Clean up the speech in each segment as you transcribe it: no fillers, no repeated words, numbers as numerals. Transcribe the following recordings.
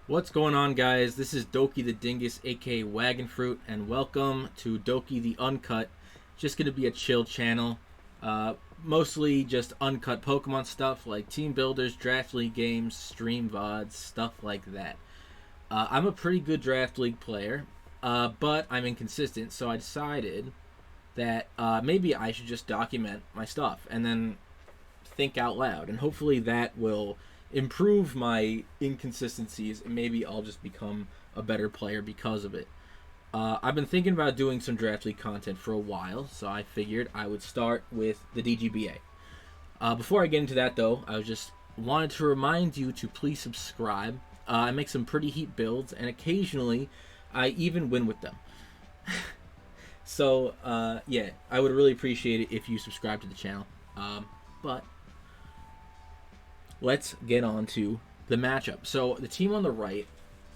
What's going on, guys? This is Doki the Dingus, aka Wagon Fruit, and welcome to Doki the Uncut. Just gonna be a chill channel, mostly just uncut Pokemon stuff like team builders, draft league games, stream VODs, stuff like that. I'm a pretty good draft league player, but I'm inconsistent, so I decided that maybe I should just document my stuff and then think out loud, and hopefully that will improve my inconsistencies, and maybe I'll just become a better player because of it. I've been thinking about doing some draft league content for a while, so I figured I would start with the DGBA. Before I get into that, though, I just wanted to remind you to please subscribe. I make some pretty heat builds, and occasionally I even win with them. So, yeah, I would really appreciate it if you subscribe to the channel. But let's get on to the matchup. So the team on the right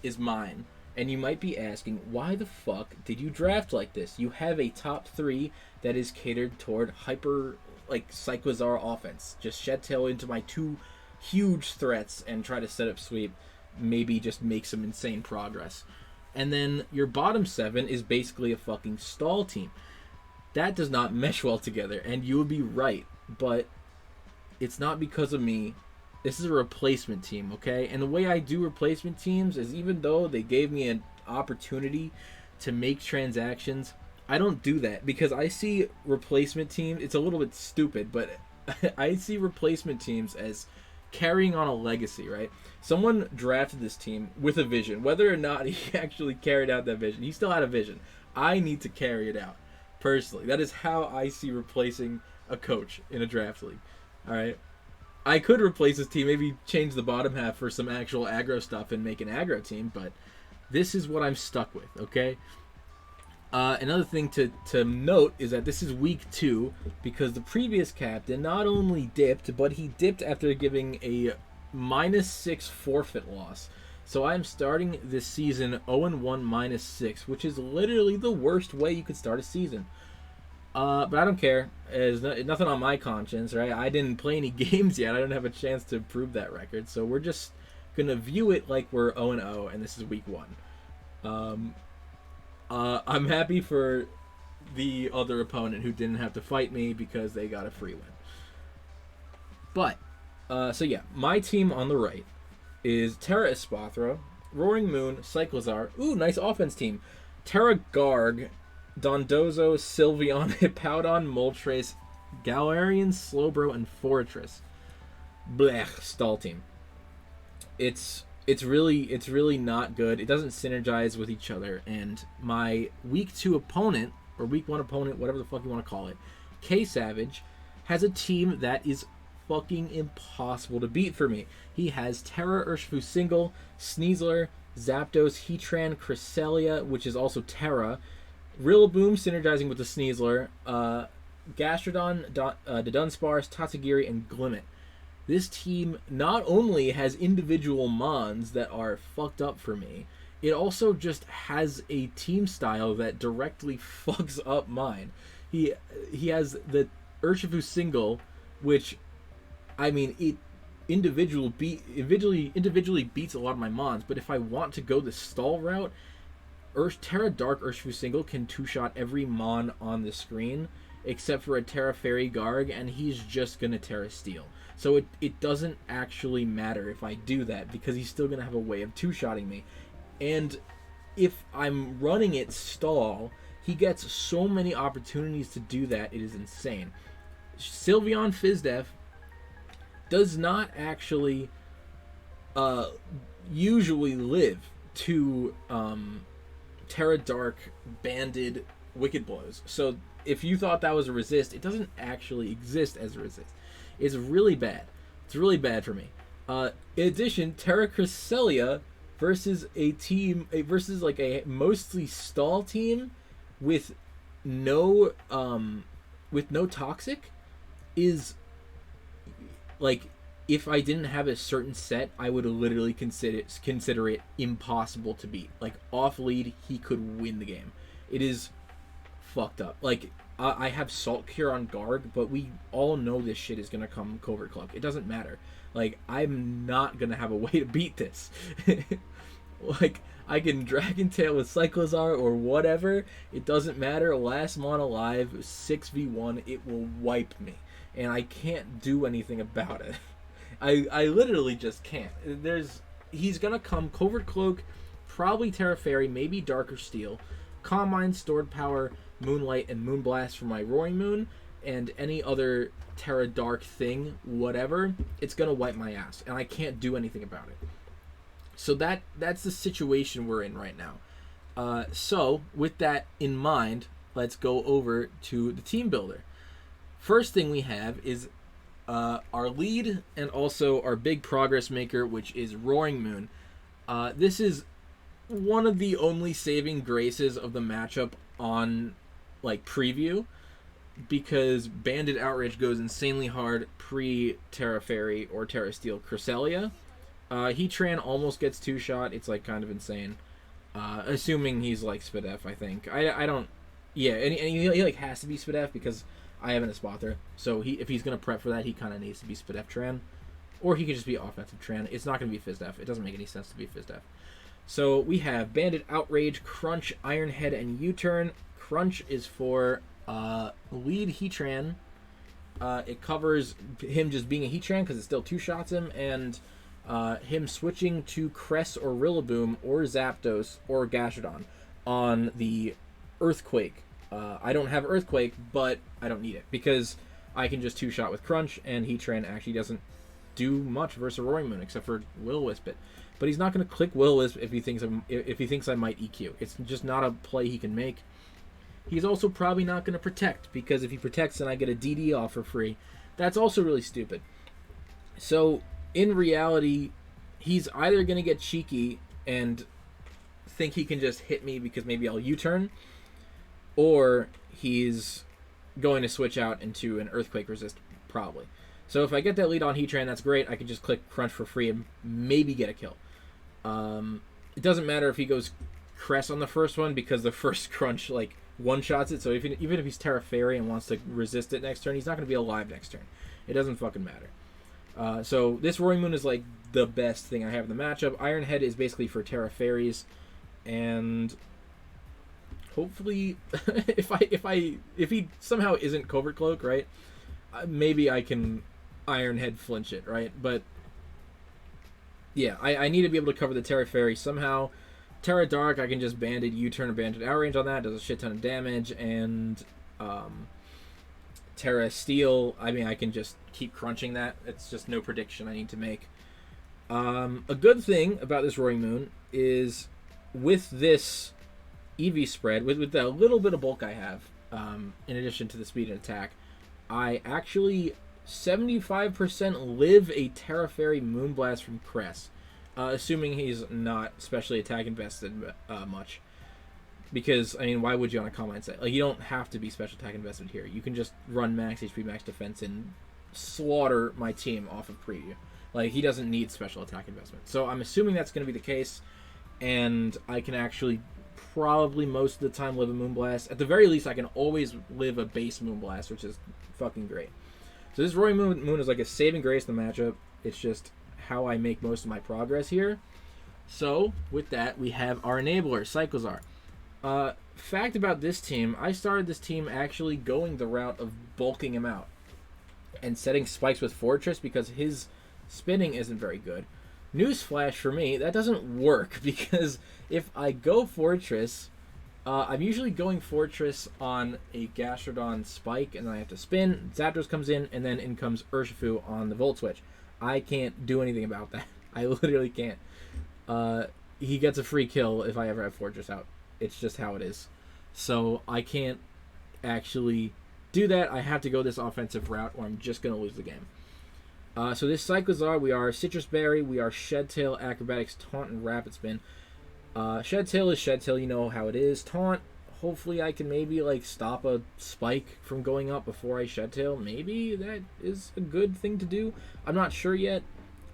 is mine, and you might be asking, why the fuck did you draft like this? You have a top 3 that is catered toward hyper, like, Psychozar offense. Just shed tail into my 2 huge threats and try to set up sweep. Maybe just make some insane progress. And then your bottom 7 is basically a fucking stall team. That does not mesh well together, and you would be right, but it's not because of me. This is a replacement team, okay? And the way I do replacement teams is, even though they gave me an opportunity to make transactions, I don't do that because I see replacement teams, it's a little bit stupid, but I see replacement teams as carrying on a legacy, right? Someone drafted this team with a vision. Whether or not he actually carried out that vision, he still had a vision. I need to carry it out, personally. That is how I see replacing a coach in a draft league, all right? I could replace this team, maybe change the bottom half for some actual aggro stuff and make an aggro team, but this is what I'm stuck with, okay? Another thing to note is that this is week 2 because the previous captain not only dipped, but he dipped after giving a -6 forfeit loss. So I'm starting this season 0-1 -6, which is literally the worst way you could start a season. But I don't care. There's nothing on my conscience, right? I didn't play any games yet. I don't have a chance to prove that record. So we're just going to view it like we're 0-0, and this is week 1. I'm happy for the other opponent who didn't have to fight me because they got a free win. But, so yeah, my team on the right is Terra Espathra, Roaring Moon, Cyclizar. Ooh, nice offense team. Terra Garg, Dondozo, Sylveon, Hippowdon, Moltres, Galarian, Slowbro, and Fortress. Blech, stall team. It's really not good. It doesn't synergize with each other. And my week 2 opponent, or week 1 opponent, whatever the fuck you want to call it, K Savage, has a team that is fucking impossible to beat for me. He has Terra Urshifu Single, Sneasler, Zapdos, Heatran, Cresselia, which is also Terra, Rillaboom synergizing with the Sneasler, Gastrodon, Dunsparce, Tatsugiri, and Glimmet. This team not only has individual mons that are fucked up for me, it also just has a team style that directly fucks up mine. He has the Urshifu Single, which, I mean, it individually beats a lot of my mons, but if I want to go the stall route, Terra Dark Urshifu Single can 2-shot every mon on the screen except for a Terra Fairy Garg, and he's just gonna Terra Steel. So it doesn't actually matter if I do that because he's still gonna have a way of 2-shotting me. And if I'm running it stall, he gets so many opportunities to do that, it is insane. Sylveon Fizdef does not actually usually live to Terra Dark banded Wicked Blows. So if you thought that was a resist, it doesn't actually exist as a resist. It's really bad. It's really bad for me. In addition, Terra Cresselia versus versus like a mostly stall team with no toxic is like, if I didn't have a certain set, I would literally consider it impossible to beat. Like, off lead, he could win the game. It is fucked up. Like, I have Salt Cure on Garg, but we all know this shit is gonna come Covert Cloak. It doesn't matter. Like, I'm not gonna have a way to beat this. Like, I can Dragon Tail with Cyclozar or whatever. It doesn't matter. Last mon alive, 6v1, it will wipe me. And I can't do anything about it. I literally just can't. He's gonna come Covert Cloak, probably Terra Fairy, maybe Darker Steel, Calm Mind, Stored Power, Moonlight, and Moonblast for my Roaring Moon, and any other Terra Dark thing, whatever. It's gonna wipe my ass, and I can't do anything about it. So that's the situation we're in right now. So with that in mind, let's go over to the team builder. First thing we have is our lead and also our big progress maker, which is Roaring Moon. This is one of the only saving graces of the matchup on like preview, because Bandit Outrage goes insanely hard pre Terra Fairy or Terra Steel Cresselia. Heatran almost gets 2-shot. It's like kind of insane. Assuming he's like Spadef, I think. I don't. Yeah, and he like has to be Spadef because I have an Espather. So if he's gonna prep for that, he kind of needs to be Spadef Tran, or he could just be offensive Tran. It's not gonna be Fizdef. It doesn't make any sense to be Fizdef. So we have Bandit Outrage, Crunch, Iron Head, and U-Turn. Crunch is for lead Heatran. It covers him just being a Heatran because it still 2-shots him, and him switching to Cress or Rillaboom or Zapdos or Gastrodon on the Earthquake. I don't have Earthquake, but I don't need it because I can just 2-shot with Crunch, and Heatran actually doesn't do much versus a Roaring Moon except for Will-O-Wisp it. But he's not going to click Will-O-Wisp if he thinks I might EQ. It's just not a play he can make. He's also probably not going to protect, because if he protects and I get a DD off for free, that's also really stupid. So in reality, he's either going to get cheeky and think he can just hit me because maybe I'll U-turn, or he's going to switch out into an Earthquake resist, probably. So if I get that lead on Heatran, that's great. I can just click Crunch for free and maybe get a kill. It doesn't matter if he goes Cress on the first one, because the first Crunch like one-shots it, so even if he's Terra Fairy and wants to resist it next turn, he's not going to be alive next turn. It doesn't fucking matter. So this Roaring Moon is like the best thing I have in the matchup. Iron Head is basically for Terra Fairies, and hopefully if he somehow isn't Covert Cloak, right, maybe I can Iron Head flinch it, right? But yeah, I need to be able to cover the Terra Fairy somehow. Terra Dark, I can just Bandit U-turn or Bandit Outrage on that. Does a shit ton of damage. And Terra Steel, I mean, I can just keep crunching that. It's just no prediction I need to make. A good thing about this Roaring Moon is with this EV spread, with the little bit of bulk I have, in addition to the speed and attack, I actually 75% live a Terra Fairy Moonblast from Cress. Assuming he's not specially attack invested much. Because, I mean, why would you on a Calm Mind set? Like, you don't have to be special attack invested here. You can just run max HP, max defense, and slaughter my team off of preview. Like, he doesn't need special attack investment. So I'm assuming that's going to be the case, and I can actually probably most of the time live a Moonblast. At the very least, I can always live a base Moonblast, which is fucking great. So this Roaring Moon is like a saving grace in the matchup. It's just how I make most of my progress here. So with that, we have our enabler, Cyclozar. Fact about this team, I started this team actually going the route of bulking him out and setting spikes with Fortress because his spinning isn't very good. Newsflash for me, that doesn't work, because if I go Fortress, I'm usually going Fortress on a Gastrodon spike, and then I have to spin, Zapdos comes in, and then in comes Urshifu on the Volt Switch. I can't do anything about that. I literally can't. He gets a free kill if I ever have Fortress out. It's just how it is. So I can't actually do that. I have to go this offensive route, or I'm just going to lose the game. So this Cyclozar, we are Citrus Berry, we are Shed Tail, Acrobatics, Taunt, and Rapid Spin. Shed Tail is Shed Tail, you know how it is. Taunt, hopefully I can maybe like stop a spike from going up before I Shed Tail. Maybe that is a good thing to do. I'm not sure yet.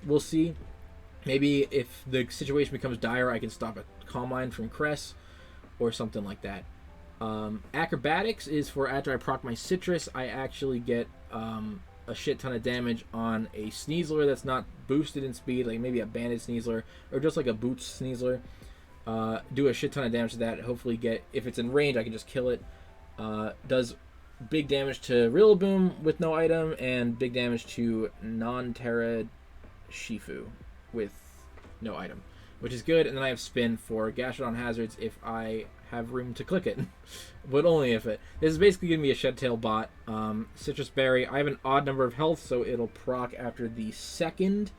We'll see. Maybe if the situation becomes dire, I can stop a Calm Mind from Cress or something like that. Acrobatics is for after I proc my Citrus, I actually get a shit ton of damage on a Sneasler that's not boosted in speed, like maybe a Banded Sneasler or just like a Boots Sneasler. do a shit ton of damage to that. Hopefully if it's in range, I can just kill it. Does big damage to Rillaboom with no item, and big damage to non-Terra Shifu with no item, which is good. And then I have Spin for Gastrodon Hazards if I have room to click it, but only if it. This is basically going to be a Shed Tail bot. Citrus Berry, I have an odd number of health, so it'll proc after the second.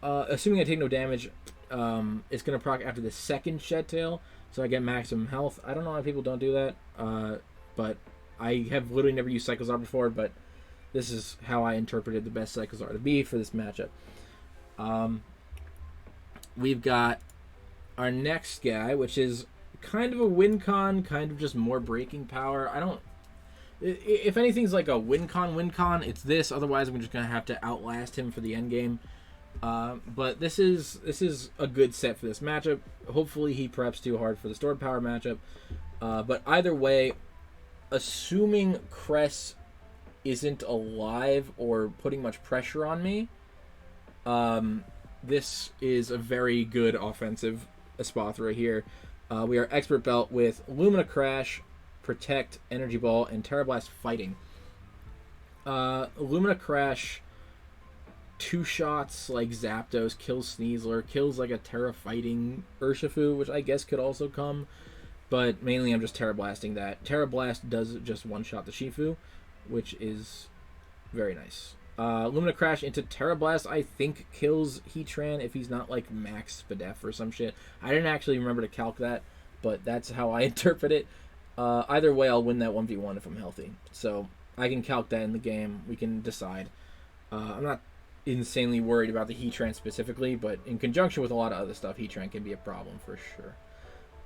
Assuming I take no damage, it's going to proc after the second Shed Tail, so I get maximum health. I don't know why people don't do that, but I have literally never used Cyclozar before, but this is how I interpreted the best Cyclozar to be for this matchup. We've got our next guy, which is kind of a win con, kind of just more breaking power. If anything's like a win con, it's this. Otherwise, I'm just going to have to outlast him for the end game. But this is a good set for this matchup. Hopefully, he preps too hard for the stored power matchup. But either way, assuming Cress isn't alive or putting much pressure on me, this is a very good offensive Espathra here. We are Expert Belt with Lumina Crash, Protect, Energy Ball, and Terra Blast Fighting. Lumina Crash, 2 shots like Zapdos, kills Sneasler, kills like a Terra Fighting Urshifu, which I guess could also come. But mainly I'm just Terra Blasting that. Terra Blast does just one-shot the Shifu, which is very nice. Lumina Crash into Terra Blast, I think, kills Heatran if he's not like max Spadef or some shit. I didn't actually remember to calc that, but that's how I interpret it. Either way, I'll win that 1v1 if I'm healthy. So I can calc that in the game. We can decide. I'm not insanely worried about the Heatran specifically, but in conjunction with a lot of other stuff, Heatran can be a problem for sure.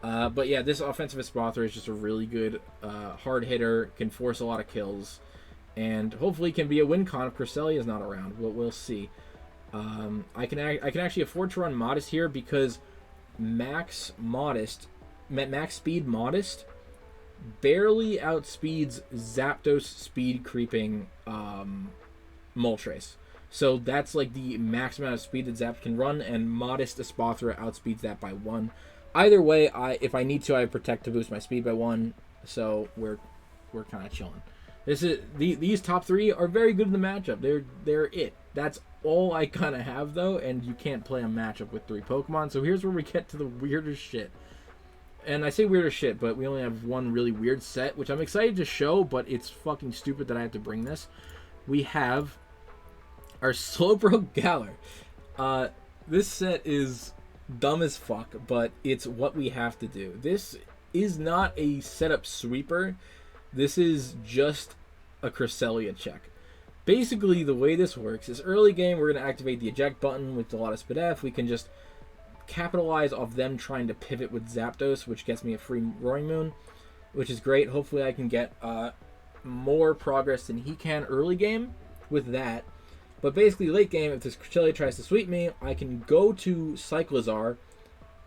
But yeah, this offensive Espathra is just a really good hard hitter, can force a lot of kills, and hopefully can be a win con if Cresselia is not around. We'll see. I can actually afford to run Modest here because max speed Modest barely outspeeds Zapdos speed creeping Moltres. So that's like the max amount of speed that Zap can run, and Modest Espathra outspeeds that by 1. Either way, if I need to, I Protect to boost my speed by 1. So we're kind of chilling. These top 3 are very good in the matchup. They're it. That's all I kind of have though, and you can't play a matchup with 3 Pokemon. So here's where we get to the weirdest shit. And I say weirder shit, but we only have one really weird set, which I'm excited to show, but it's fucking stupid that I have to bring this. We have our Slowbro Galar. This set is dumb as fuck, but it's what we have to do. This is not a setup sweeper. This is just a Cresselia check. Basically, the way this works is early game, we're going to activate the eject button with a lot of Spadef. We can just capitalize off them trying to pivot with Zapdos, which gets me a free Roaring Moon, which is great. Hopefully I can get more progress than he can early game with that. But basically, late game, if this Cresselia tries to sweep me, I can go to Cyclozar,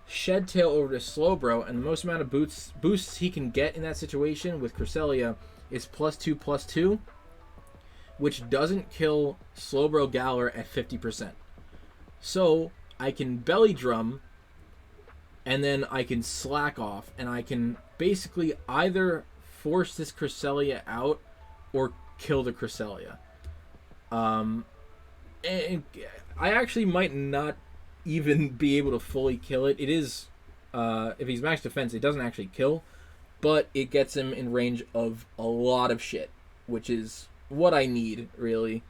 Shed Tail over to Slowbro, and the most amount of boosts he can get in that situation with Cresselia is +2/+2, which doesn't kill Slowbro Galar at 50%. So I can Belly Drum, and then I can slack off, and I can basically either force this Cresselia out or kill the Cresselia. And I actually might not even be able to fully kill it. It is, if he's max defense, it doesn't actually kill, but it gets him in range of a lot of shit, which is what I need, really.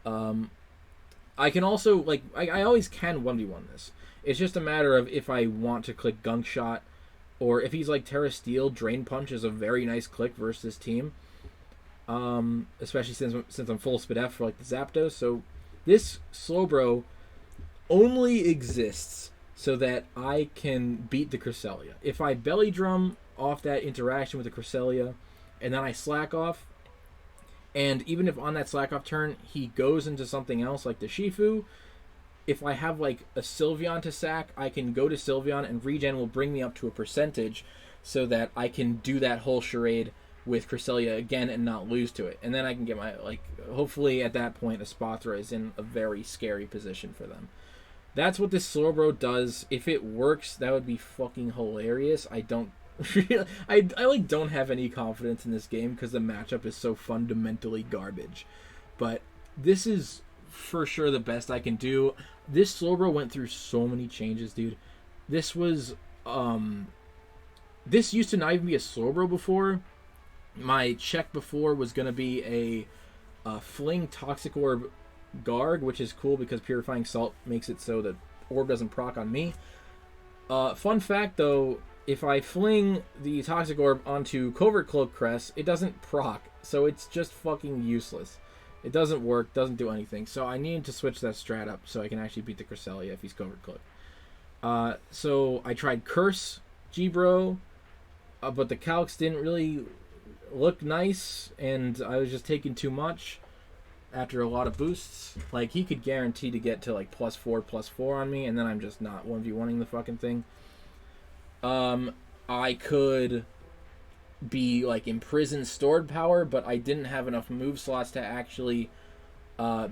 I can also, like, I always can 1v1 this. It's just a matter of if I want to click Gunk Shot, or if he's like Terra Steel, Drain Punch is a very nice click versus this team. Especially since I'm full Spadef for like the Zapdos. So this Slowbro only exists so that I can beat the Cresselia. If I Belly Drum off that interaction with the Cresselia, and then I slack off, and even if on that slack off turn he goes into something else like the Shifu, if I have like a Sylveon to sack, I can go to Sylveon, and regen will bring me up to a percentage so that I can do that whole charade with Cresselia again and not lose to it. And then I can get my, like, hopefully at that point Espathra is in a very scary position for them. That's what this slowbro does. If it works, that would be fucking hilarious. I don't I like don't have any confidence in this game because the matchup is so fundamentally garbage. But this is for sure the best I can do. This slowbro went through so many changes, dude. This was this used to not even be a slowbro before. My check before was gonna be a fling toxic orb Garg, which is cool because purifying salt makes it so that orb doesn't proc on me. Fun fact though, if I fling the toxic orb onto covert cloak crest, it doesn't proc, so it's just fucking useless. It doesn't work, doesn't do anything. So I needed to switch that strat up so I can actually beat the Cresselia if he's covert cloak. So I tried curse G-Bro, but the calcs didn't really look nice, and I was just taking too much. After a lot of boosts, like he could guarantee to get to like +4/+4 on me, and then I'm just not 1v1ing the fucking thing. I could be like imprisoned stored power, but I didn't have enough move slots to actually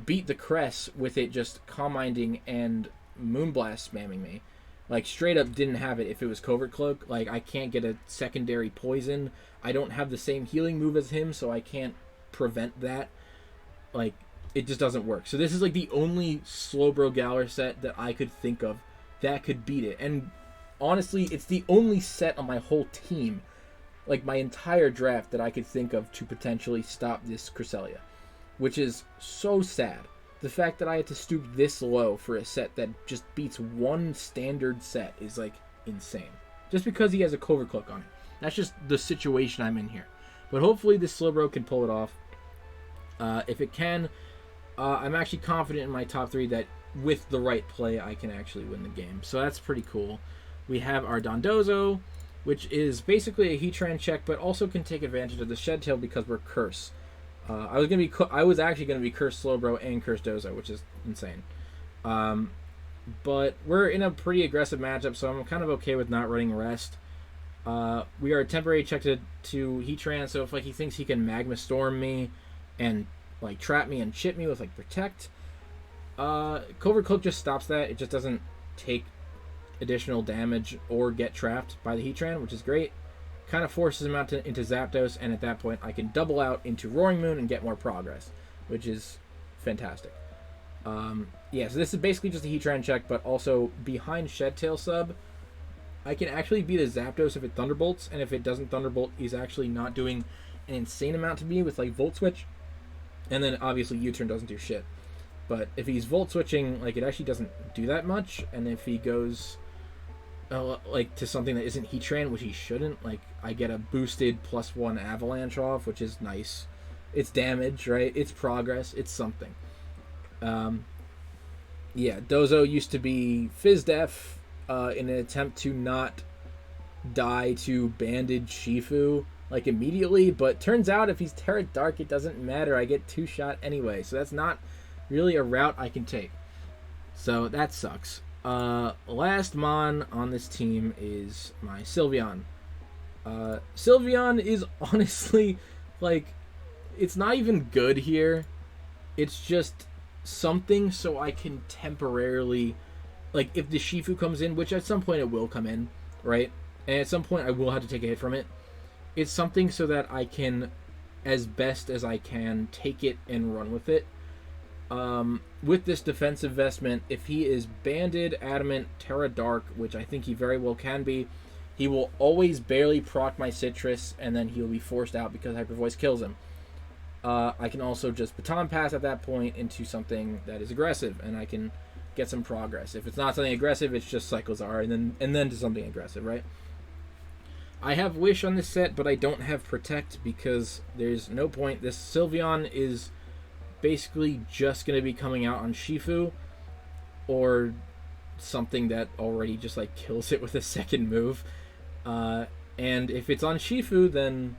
beat the Cress with it just Calm Minding and Moonblast spamming me. Like straight up didn't have it if it was Covert Cloak. Like I can't get a secondary poison. I don't have the same healing move as him, so I can't prevent that. Like, it just doesn't work. So this is like the only slowbro Galar set that I could think of that could beat it. And honestly, it's the only set on my whole team, like my entire draft, that I could think of to potentially stop this Cresselia, which is so sad. The fact that I had to stoop this low for a set that just beats one standard set is like insane. Just because he has a Covert Cloak on it. That's just the situation I'm in here. But hopefully this slowbro can pull it off. If it can, I'm actually confident in my top 3 that with the right play, I can actually win the game. So that's pretty cool. We have our Dondozo, which is basically a Heatran check, but also can take advantage of the Shed Tail because we're Curse. I was actually gonna be Curse Slowbro and Curse Dozo, which is insane. But we're in a pretty aggressive matchup, so I'm kind of okay with not running Rest. We are a temporary check to Heatran, so if like he thinks he can Magma Storm me and like trap me and chip me with like Protect, Covert Cloak just stops that. It just doesn't take additional damage or get trapped by the Heatran, which is great. Kind of forces him out into Zapdos, and at that point I can double out into Roaring Moon and get more progress, which is fantastic. Yeah, so this is basically just a Heatran check, but also behind Shed Tail sub, I can actually beat a Zapdos if it Thunderbolts, and if it doesn't Thunderbolt, he's actually not doing an insane amount to me with like Volt Switch. And then obviously U-turn doesn't do shit. But if he's Volt Switching, like it actually doesn't do that much. And if he goes like to something that isn't Heatran, which he shouldn't, like I get a boosted +1 Avalanche off, which is nice. It's damage, right? It's progress. It's something. Yeah, Dozo used to be Fizdef in an attempt to not die to Banded Shifu like immediately, but turns out if he's Terra Dark, it doesn't matter. I get 2-shot anyway, so that's not really a route I can take. So that sucks. Last Mon on this team is my Sylveon. Sylveon is honestly, like, it's not even good here. It's just something so I can temporarily, like, if the Shifu comes in, which at some point it will come in, right? And at some point I will have to take a hit from it. It's something so that I can, as best as I can, take it and run with it. With this defensive vestment, if he is Banded, Adamant, Terra Dark, which I think he very well can be, he will always barely proc my Citrus, and then he'll be forced out because Hyper Voice kills him. I can also just Baton Pass at that point into something that is aggressive, and I can get some progress. If it's not something aggressive, it's just Cyclozar, and then to something aggressive, right? I have Wish on this set, but I don't have Protect because there's no point. This Sylveon is basically just going to be coming out on Shifu or something that already just like kills it with a second move. And if it's on Shifu, then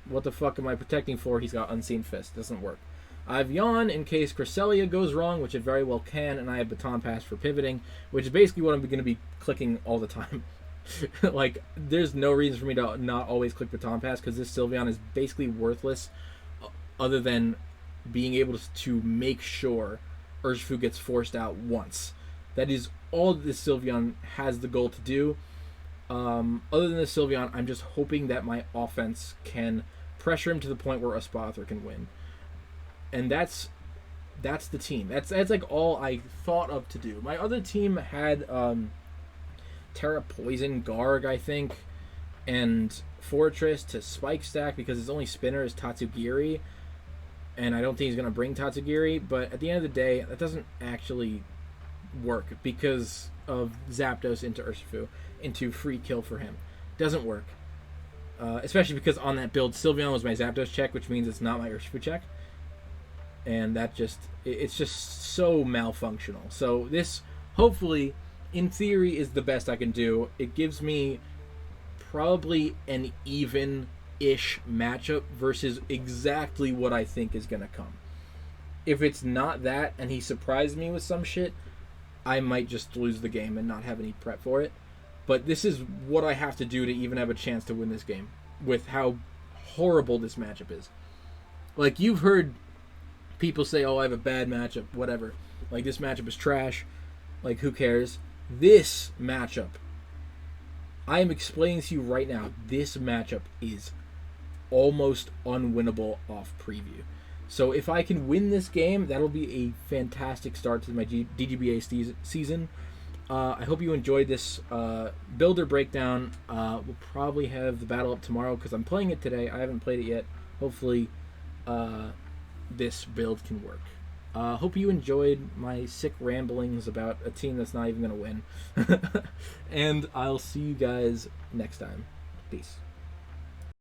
what the fuck am I protecting for? He's got Unseen Fist. Doesn't work. I have Yawn in case Cresselia goes wrong, which it very well can, and I have Baton Pass for pivoting, which is basically what I'm going to be clicking all the time. Like, there's no reason for me to not always click Baton Pass because this Sylveon is basically worthless other than being able to make sure Urshifu gets forced out once. That is all that this Sylveon has the goal to do. Other than the Sylveon, I'm just hoping that my offense can pressure him to the point where Espathra can win. And that's the team. That's like all I thought of to do. My other team had Terra Poison, Garg, I think, and Fortress to Spike Stack because his only spinner is Tatsugiri. And I don't think he's going to bring Tatsugiri. But at the end of the day, that doesn't actually work because of Zapdos into Urshifu, into free kill for him. Doesn't work. Especially because on that build, Sylveon was my Zapdos check, which means it's not my Urshifu check. And that it's just so malfunctional. So this, hopefully, in theory, is the best I can do. It gives me probably an even-ish matchup versus exactly what I think is going to come. If it's not that, and he surprised me with some shit, I might just lose the game and not have any prep for it. But this is what I have to do to even have a chance to win this game, with how horrible this matchup is. Like, you've heard people say, oh, I have a bad matchup, whatever. Like, this matchup is trash. Like, who cares? This matchup, I am explaining to you right now, this matchup is almost unwinnable off preview. So if I can win this game, that'll be a fantastic start to my DGBA season. I hope you enjoyed this builder breakdown. We'll probably have the battle up tomorrow because I'm playing it today. I haven't played it yet. Hopefully this build can work. Hope you enjoyed my sick ramblings about a team that's not even going to win. And I'll see you guys next time. Peace.